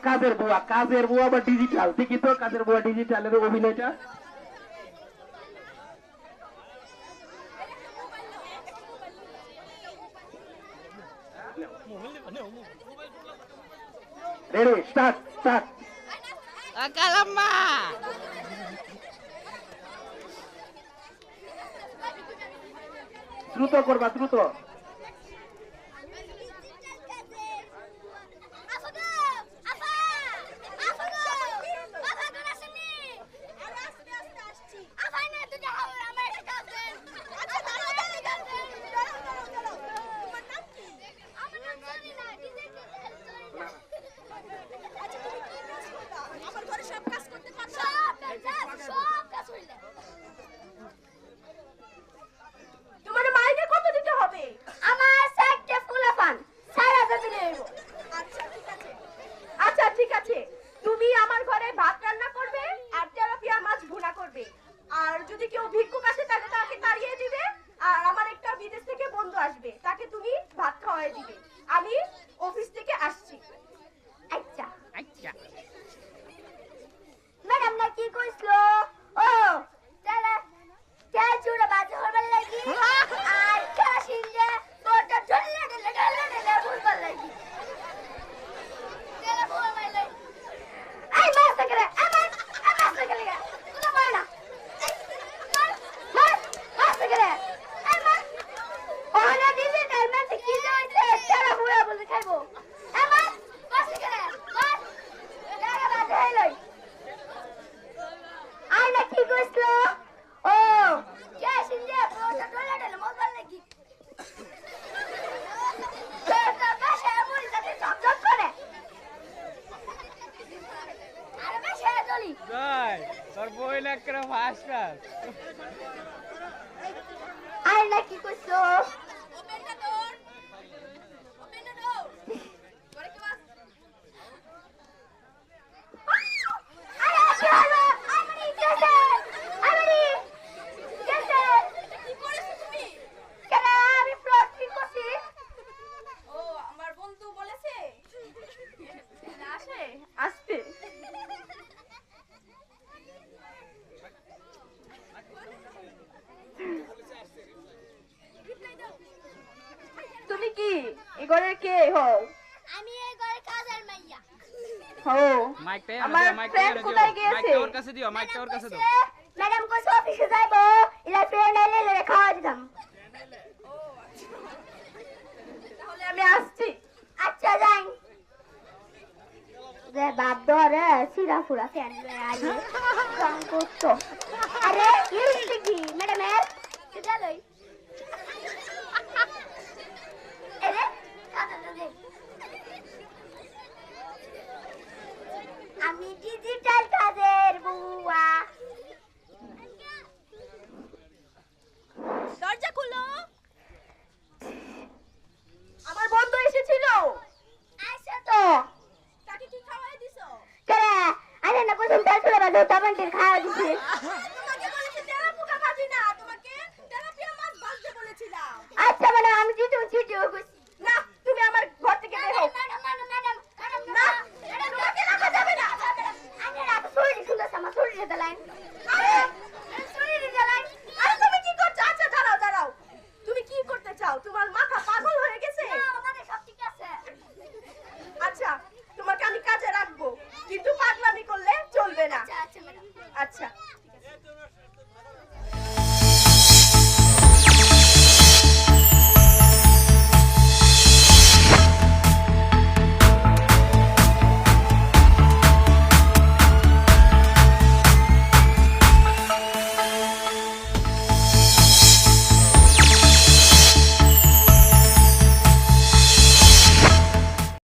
কাজের বুয়া বা ডিজিটাল, দেখি তো কাজের বুয়া ডিজিটালের অভিনয়টা। Ready, start start. Kalama. দ্রুত করবা, দ্রুত। আর যদি কেউ ভিক্ষুক আসে তাহলে তাকে তাড়িয়ে দিবে, আর আমার একটা বিদেশ থেকে বন্ধু আসবে, তাকে তুমি ভাত খাওয়াই দিবে। আমি অফিস থেকে আসছি। আচ্ছা আচ্ছা ম্যাডাম না কি কইছো? ও তাহলে কে চুরা বাজে হবার লাগি আর কাশিন যে তোটা ঝললে ঢলে ভুলবার লাগি। তেরা ভুল মাইলে আই মাস করে আমার মাস করে তুই বল না মাস করে আমার ওনা দিদি তার মাঝে কি হইছে তেরা বুড়া বলে খাইবো আমার মাস করে মাস তেরা বাজে হইলই আই না কি কইছো? ও কাশিন যে তোটা ঢলে মোবাইল লাগি তোটা বাসা মুড়ি সাথে চকচক করে আরে বাসা চলি Guy, তোর বই না করে ফাস্ট ক্লাস আই না কি কইছো? তুমি কি এই ঘরের কে হও? আমি এই ঘরে কাজের মাইয়া। হও মাইকটা আমার ফ্রেন্ড কোথায় গিয়েছে? মাইকটা ওর কাছে দিও, মাইকটা ওর কাছে দাও। ম্যাডাম কইছো অফিসে যাইবো, ইলা ফ্রেন্ড আইলে খাওয়া দিতাম। তাহলে আমি আসছি। আচ্ছা যাই। যে বাপ ধরে সিরা ফুরা ফ্যান লয়ে আইলে কাম করতো। আরে ইউনিটি কি ম্যাডাম এর এটা লই। এরে কাটা দে। আমি ডিজিটাল কাজের বুয়া। দরজা খুলো। আমার বন্ধু এসেছিল। আইসা তো। তাকে কি খাওয়াই দিছো? কেরে? আরে না কইছুম তেল চুলা বাজো টমেটোর খাওয়া দিছি। তোমাকে বলেছি তেলাপোকা ভাজি না, তোমাকে তেলাপিয়া মাছ ভাজতে বলেছিলাম। আচ্ছা মানে আমি জিতু কইছি। না তুমি আমার ঘর থেকে বের হও। ম্যাডাম না তোমাকে রাখা যাবে না। আমি রাখা শরীর সুন্দর আমার শরীরে দিলাম।